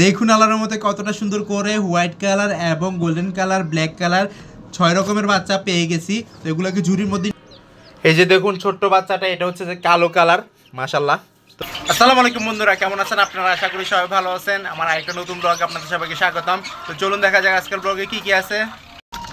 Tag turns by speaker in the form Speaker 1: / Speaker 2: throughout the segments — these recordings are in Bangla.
Speaker 1: দেখুন আল্লাহর মতে কতটা সুন্দর করে হোয়াইট কালার এবং গোল্ডেন কালার, ব্ল্যাক কালার 6 রকমের বাচ্চা পেয়ে গেছি। তো এগুলোকে ঝুড়ির মধ্যে এই যে দেখুন ছোট্ট বাচ্চাটা, এটা হচ্ছে যে কালো কালার, মাশাআল্লাহ। আসসালামু আলাইকুম বন্ধুরা, কেমন আছেন আপনারা? আশা করি সবাই ভালো আছেন। আমার আরেকটা নতুন ব্লগ আপনাদের সবাইকে স্বাগতম। তো চলুন দেখা যাক আজকের ব্লগে কি কি আছে।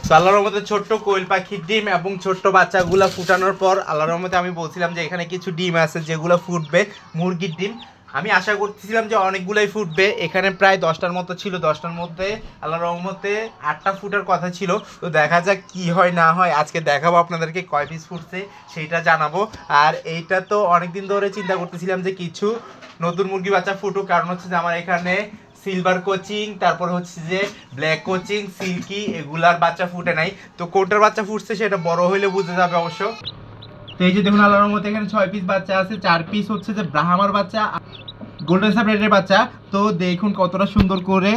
Speaker 1: তো আল্লাহর রহমতে ছোট্ট কোয়েল পাখির ডিম এবং ছোট্ট বাচ্চাগুলো ফুটানোর পর আল্লাহর রহমতে আমি বলছিলাম যে এখানে কিছু ডিম আছে যেগুলো ফুটবে, মুরগির ডিম। আমি আশা করতেছিলাম যে অনেকগুলোই ফুটবে, এখানে প্রায় 10টার মতো ছিল। 10টার মধ্যে আল্লাহর রহমতে 8টা ফুটার কথা ছিল। তো দেখা যাক কি হয় না হয়। আজকে দেখাবো আপনাদেরকে কয় পিস ফুটছে সেইটা জানাবো। আর এইটা তো অনেকদিন ধরে চিন্তা করতেছিলাম যে কিছু নতুন মুরগি বাচ্চা ফুটুক, কারণ হচ্ছে যে আমার এখানে সিলভার কোচিং, তারপর হচ্ছে যে ব্ল্যাক কোচিং, সিল্কি, এগুলার বাচ্চা ফুটে নাই। তো কোনটার বাচ্চা ফুটছে সেটা বড় হইলে বুঝে যাবে অবশ্য। তো এই যে দেখুন আল্লাহর মধ্যে এখানে 6 পিস বাচ্চা আছে। 4 পিস হচ্ছে যে ব্রাহ্মার বাচ্চা, গোল্ডেন সাবরেটের বাচ্চা। তো দেখুন কতটা সুন্দর করে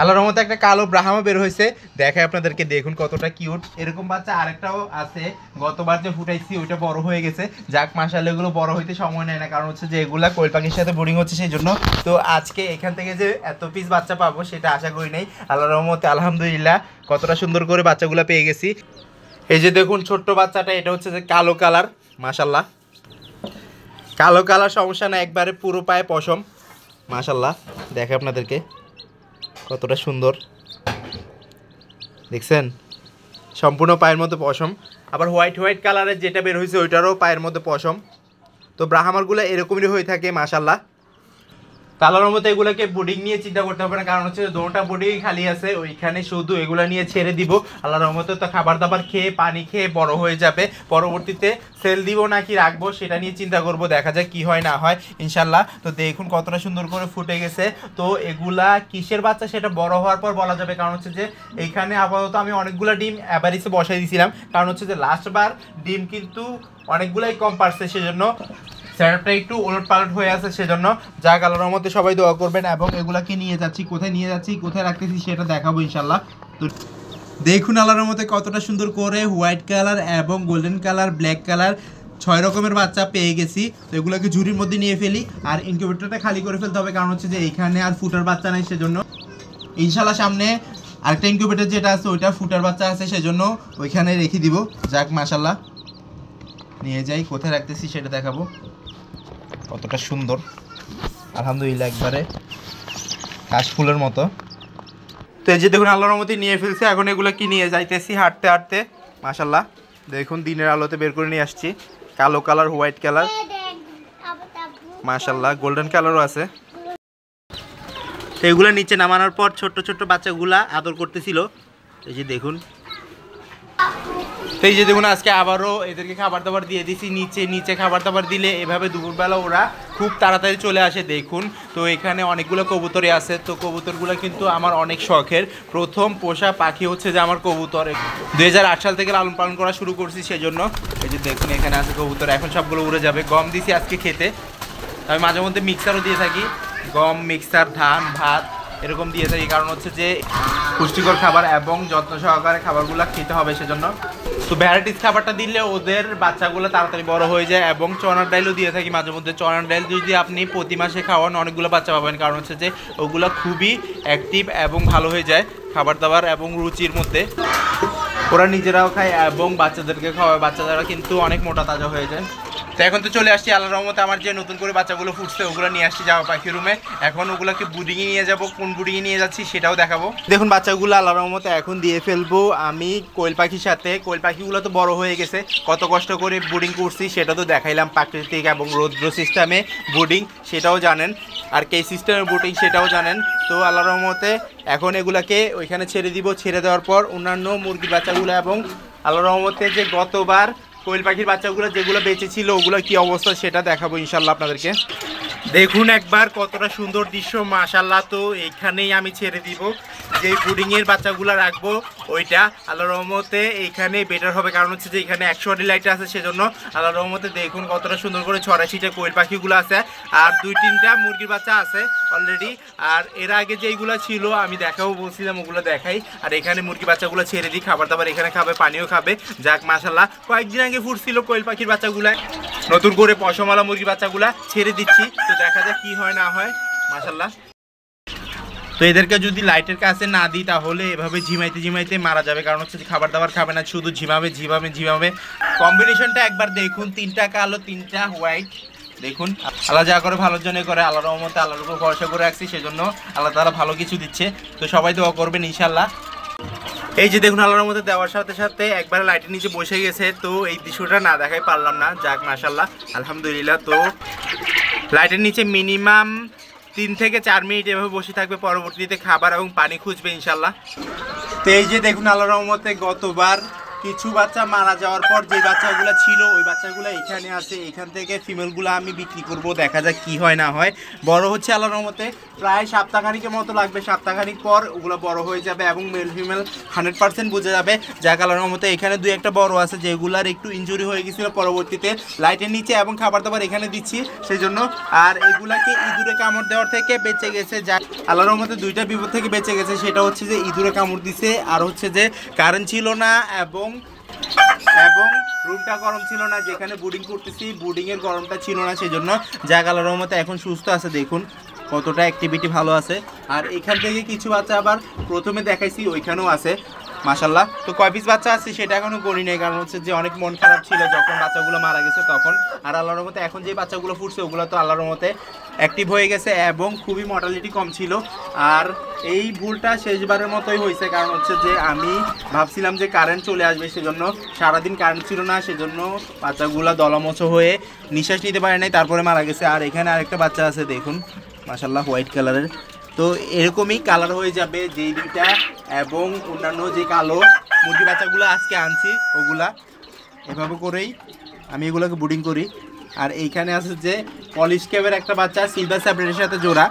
Speaker 1: আল্লাহর রহমতে একটা কালো ব্রাহ্মা বের হয়েছে, দেখায় আপনাদেরকে। দেখুন কতটা কিউট। এরকম বাচ্চা আরেকটাও আছে, গতবার যে ফুটাইছি ওইটা বড় হয়ে গেছে। যাক মাশাআল্লাহ, এগুলো বড় হইতে সময় নেয় না, কারণ হচ্ছে যে এগুলা কোয়েল পাখির সাথে বোর্ডিং হচ্ছে সেই জন্য। তো আজকে এখান থেকে যে এত পিস বাচ্চা পাবো সেটা আশা করি নাই। আল্লাহর রহমতে আলহামদুলিল্লাহ কতটা সুন্দর করে বাচ্চাগুলো পেয়ে গেছি। এই যে দেখুন ছোট্ট বাচ্চাটা, এটা হচ্ছে যে কালো কালার, মাশাআল্লাহ। কালো কালার সমস্যা না, একবারে পুরো পায়ে পশম, মাশাআল্লাহ। দেখে আপনাদেরকে কতটা সুন্দর, দেখছেন? সম্পূর্ণ পায়ের মধ্যে পশম। আবার হোয়াইট হোয়াইট কালারের যেটা বের হয়েছে ওইটারও পায়ের মধ্যে পশম। তো ব্রাহ্মারগুলো এরকমই হয়ে থাকে, মাশাআল্লাহ। আল্লাহর মতো এগুলোকে বোর্ডিং নিয়ে চিন্তা করতে হবে না, কারণ হচ্ছে দোটা বোর্ডিং খালি আছে, ওইখানে শুধু এগুলো নিয়ে ছেড়ে দিব। আল্লাহর রহমতে তো খাবার দাবার খেয়ে পানি খেয়ে বড় হয়ে যাবে। পরবর্তীতে সেল দিব নাকি রাখবো সেটা নিয়ে চিন্তা করব, দেখা যাক কি হয় না হয় ইনশাল্লাহ। তো দেখুন কতটা সুন্দর করে ফুটে গেছে। তো এগুলা কিসের বাচ্চা সেটা বড় হওয়ার পর বলা যাবে, কারণ হচ্ছে যে এইখানে আপাতত আমি অনেকগুলো ডিম অ্যাভারেজে বসাই দিয়েছিলাম, কারণ হচ্ছে যে লাস্টবার ডিম কিন্তু অনেকগুলাই কম পারছে, সেজন্য সেটআপটা একটু ওলট পালট হয়ে আছে, সেজন্য। যাক আল্লাহর রহমতে সবাই দোয়া করবেন। এবং এগুলাকে নিয়ে যাচ্ছি, কোথায় নিয়ে যাচ্ছি, কোথায় রাখতেছি সেটা দেখাবো ইনশাল্লাহ। তো দেখুন আল্লাহর রহমতে কতটা সুন্দর করে হোয়াইট কালার এবং গোল্ডেন কালার, ব্ল্যাক কালার 6 রকমের বাচ্চা পেয়ে গেছি। তো এগুলোকে ঝুড়ির মধ্যে নিয়ে ফেলি, আর ইনকিউবেটরটা খালি করে ফেলতে হবে, কারণ হচ্ছে যে এইখানে আর ফুটার বাচ্চা নাই, সেজন্য। ইনশাল্লাহ সামনে আরেকটা ইনকিউবেটর যেটা আছে ওইটা ফুটার বাচ্চা আছে, সেজন্য ওইখানে রেখে দিব। যাক মাশাল্লাহ, নিয়ে যাই, কোথায় রাখতেছি সেটা দেখাবো। কতটা সুন্দর, আলহামদুলিল্লাহ, একবারে কাশফুলের মতো। তো এই যে দেখুন আল্লাহর রহমতে নিয়ে ফেলছে। এখন এগুলো কি নিয়ে যাইতেছি হাঁটতে হাঁটতে, মাশাল্লাহ। দেখুন দিনের আলোতে বের করে নিয়ে আসছি। কালো কালার, হোয়াইট কালার, মাশাল্লাহ, গোল্ডেন কালারও আছে। তো এগুলো নিচে নামানোর পর ছোট্ট ছোট্ট বাচ্চাগুলা আদর করতেছিল। এই যে দেখুন, তো এই যে দেখুন আজকে আবারও এদেরকে খাবার দাবার দিয়ে দিছি। নিচে নিচে খাবার দাবার দিলে এভাবে দুপুরবেলা ওরা খুব তাড়াতাড়ি চলে আসে। দেখুন, তো এখানে অনেকগুলো কবুতরই আছে। তো কবুতরগুলো কিন্তু আমার অনেক শখের। প্রথম পোষা পাখি হচ্ছে যে আমার কবুতর। 2008 সাল থেকে লালন পালন করা শুরু করছি, সেজন্য। এই যে দেখুন এখানে আছে কবুতর, এখন সবগুলো উড়ে যাবে। গম দিছি আজকে খেতে, আমি মাঝে মধ্যে মিক্সারও দিয়ে থাকি, গম, মিক্সার, ধান, ভাত এরকম দিয়ে থাকি, কারণ হচ্ছে যে পুষ্টিকর খাবার এবং যত্ন সহকারে খাবারগুলো খেতে হবে, সেজন্য। তো ভ্যারাইটিস খাবারটা দিলে ওদের বাচ্চাগুলো তাড়াতাড়ি বড় হয়ে যায়। এবং চনার ডাইলও দিয়ে থাকি মাঝে মধ্যে। চনার ডাইল যদি আপনি প্রতি মাসে খাওয়ান অনেকগুলো বাচ্চা পাবেন, কারণ হচ্ছে যে ওগুলো খুবই অ্যাক্টিভ এবং ভালো হয়ে যায় খাবার দাবার এবং রুচির মধ্যে। ওরা নিজেরাও খায় এবং বাচ্চাদেরকে খাওয়ায়, বাচ্চারা কিন্তু অনেক মোটা তাজা হয়ে যায়। তো এখন তো চলে আসছি আল্লাহর রহমতে আমার যে নতুন করে বাচ্চাগুলো ফুটছে ওগুলো নিয়ে আসছি যাওয়া পাখি রুমে। এখন ওগুলোকে বুডিংয়ে নিয়ে যাব, কোন বুডিংয়ে নিয়ে যাচ্ছি সেটাও দেখাবো। দেখুন বাচ্চাগুলো আল্লাহর রহমতে এখন দিয়ে ফেলবো আমি কোয়েল পাখির সাথে। কোয়েল পাখিগুলো তো বড় হয়ে গেছে, কত কষ্ট করে বুডিং করছি সেটা তো দেখাইলাম। প্রাকৃতিক এবং রৌদ্র সিস্টেমে বুডিং সেটাও জানেন, আর কে সিস্টেমের বুডিং সেটাও জানেন। তো আল্লাহর রহমতে এখন এগুলাকে ওইখানে ছেড়ে দিব। ছেড়ে দেওয়ার পর অন্যান্য মুরগির বাচ্চাগুলো এবং আল্লাহর রহমতে যে গতবার কোয়েল পাখির বাচ্চাগুলো যেগুলো বেঁচে ছিল ওগুলো কি অবস্থা সেটা দেখাবো ইনশাল্লাহ আপনাদেরকে। দেখুন একবার কতটা সুন্দর দৃশ্য, মাশাল্লাহ। তো এইখানেই আমি ছেড়ে দিব। যে বুডিংয়ের বাচ্চাগুলো রাখবো ওইটা আল্লাহর রহমতে এইখানে বেটার হবে, কারণ হচ্ছে যে এখানে 100 লাইট আছে, সেজন্য। আল্লাহর রহমতে দেখুন কতটা সুন্দর করে ছড়াছিটা কোয়েল পাখিগুলো আছে, আর 2-3টা মুরগির বাচ্চা আছে অলরেডি। আর এর আগে যেইগুলো ছিল আমি দেখাবো বলছিলাম, ওগুলো দেখাই। আর এখানে মুরগি বাচ্চাগুলো ছেড়ে দিই, খাবার দাবার এখানে খাবে, পানিও খাবে। যাক মাশাল্লাহ, কয়েকদিন আগে ফুটছিল কোয়েল পাখির বাচ্চাগুলা, নতুন করে পশমওয়ালা মুরগির বাচ্চাগুলা ছেড়ে দিচ্ছি। তো দেখা যাক কি হয় না হয়, মাশাল্লাহ। তো এদেরকে যদি লাইটের কাছে না দিই তাহলে এভাবে ঝিমাইতে ঝিমাইতে মারা যাবে, কারণ হচ্ছে খাবার দাবার খাবে না, শুধু ঝিমাবে ঝিমাবে ঝিমাবে। কম্বিনেশনটা একবার দেখুন, 3টা কালো 3টা হোয়াইট। দেখুন আল্লাহ যা করে ভালোর জন্য করে, আল্লাহর রহমতে আল্লাহর উপর ভরসা করে রাখছি, সেজন্য আল্লাহ তাআলা ভালো কিছু দিচ্ছে। তো সবাই দোয়া করবেন ইনশাআল্লাহ। এই যে দেখুন আল্লাহর রহমতে দেওয়ার সাথে সাথে একবার লাইটের নিচে বসে গেছে, তো এই দৃশ্যটা না দেখাই পারলাম না। যাক মাশাআল্লাহ আলহামদুলিল্লাহ। তো লাইটের নিচে মিনিমাম 3 থেকে 4 মিনিট এভাবে বসে থাকবে, পরবর্তীতে খাবার এবং পানি খুঁজবে ইনশাআল্লাহ। তো এই যে দেখুন আল্লাহর রহমতে গতবার কিছু বাচ্চা মারা যাওয়ার পর যে বাচ্চাগুলো ছিল ওই বাচ্চাগুলো এখানে আছে, এখান থেকে ফিমেলগুলো আমি বিক্রি করব, দেখা যাক কি হয় না হয়। বড় হচ্ছে আল্লাহর রহমতে, প্রায় সপ্তাহখানিকের মতো লাগবে, সপ্তাহখানিক পর ওগুলো বড় হয়ে যাবে এবং মেল ফিমেল 100% বোঝা যাবে। যাক আল্লাহর রহমতে এখানে 2-1টা বড় আছে যেগুলার একটু ইনজুরি হয়ে গেছিল, পরবর্তীতে লাইটের নিচে এবং খাবার দাবার এখানে দিচ্ছি সেই জন্য। আর এগুলাকে ইঁদুরে কামড় দেওয়ার থেকে বেঁচে গেছে, যা আল্লাহর রহমতে 2টা বিপদ থেকে বেঁচে গেছে। সেটা হচ্ছে যে ইঁদুরে কামড় দিছে, আর হচ্ছে যে কারেন্ট ছিল না এবং রুমটা গরম ছিল না, যেখানে বুডিং করতেছি বুডিংয়ের গরমটা ছিল না, সেই জন্য যাক আল্লাহর রহমতে এখন সুস্থ আছে। দেখুন কতটা অ্যাক্টিভিটি ভালো আছে। আর এখান থেকে কিছু বাচ্চা আবার প্রথমে দেখাইছি ওইখানেও আছে মাশাআল্লাহ। তো কয় পিস বাচ্চা আছে সেটা এখনো গণি নেই, কারণ হচ্ছে যে অনেক মন খারাপ ছিল যখন বাচ্চাগুলো মারা গেছে তখন। আর আল্লাহর রহমতে এখন যে বাচ্চাগুলো ফুটছে ওগুলো তো আল্লাহর রহমতে অ্যাক্টিভ হয়ে গেছে এবং খুবই মর্টালিটি কম ছিল। আর এই ভুলটা শেষবারের মতোই হয়েছে, কারণ হচ্ছে যে আমি ভাবছিলাম যে কারেন্ট চলে আসবে, সেজন্য সারাদিন কারেন্ট ছিল না, সেজন্য বাচ্চাগুলো দলামচো হয়ে নিঃশ্বাস নিতে পারে নাই, তারপরে মারা গেছে। আর এখানে আরেকটা বাচ্চা আছে দেখুন মাশাআল্লাহ হোয়াইট কালারের। তো এরকমই কালার হয়ে যাবে যেই 2টা এবং অন্যান্য যে কালো মুরগি বাচ্চাগুলো আজকে আনছি ওগুলা এভাবে করেই আমি এগুলোকে বুডিং করি। আর এইখানে আছে যে পলিশ ক্যাবের একটা বাচ্চা সিলভার স্যাপ্রেটের সাথে জোড়া,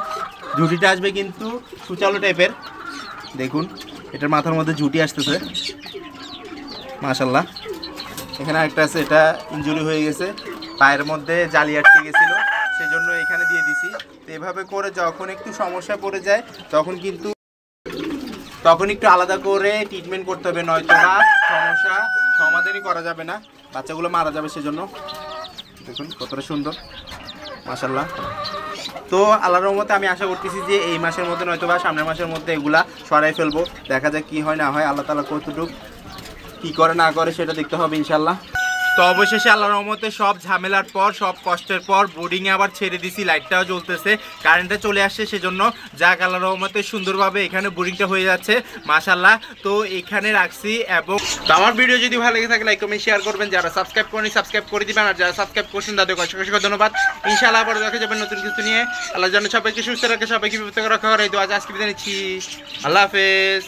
Speaker 1: ঝুটিটা আসবে কিন্তু সুচালো টাইপের। দেখুন এটার মাথার মধ্যে ঝুটি আসতেছে মাশাআল্লাহ। এখানে আরেকটা আছে, এটা ইনজুরি হয়ে গেছে, পায়ের মধ্যে জালি আটকে গেছিলো, সেজন্য এখানে দিয়ে দিছি। তো এভাবে করে যখন একটু সমস্যা পড়ে যায় তখন একটু আলাদা করে ট্রিটমেন্ট করতে হবে, নয়তো বা সমস্যা সমাধানই করা যাবে না, বাচ্চাগুলো মারা যাবে। সেজন্য দেখুন কতটা সুন্দর মাশাআল্লাহ। তো আল্লাহর রহমতে আমি আশা করতেছি যে এই মাসের মধ্যে নয়তো বা সামনের মাসের মধ্যে এগুলা সরাই ফেলবো, দেখা যাক কি হয় না হয়, আল্লাহ তাআলা কতটুকু কি করে না করে সেটা দেখতে হবে ইনশাআল্লাহ। তো অবশেষে আল্লাহর রহমতে সব ঝামেলার পর সব কষ্টের পর বোর্ডিংয়ে আবার ছেড়ে দিছি, লাইটটাও জ্বলতেছে, কারেন্টটা চলে আসছে, সেজন্য যাক আল্লাহর রহমতে সুন্দরভাবে এখানে বোর্ডিংটা হয়ে যাচ্ছে মাশাআল্লাহ। তো এখানে রাখছি এবং তো আমার ভিডিও যদি ভালো লেগে থাকে লাইক কমেন্ট শেয়ার করবেন, যারা সাবস্ক্রাইব করেনি সাবস্ক্রাইব করে দিবেন, আর যারা সাবস্ক্রাইব করছেন তাদেরকে অসংখ্য ধন্যবাদ। ইনশাআল্লাহ আবার দেখা যাবে নতুন কিছু নিয়ে। আল্লাহ যেন সবাইকে সুস্থ রাখে, সবাইকে বিপদ থেকে রক্ষা করে এই দোয়া আজকে বিদায় নিচ্ছি। আল্লাহ হাফেজ।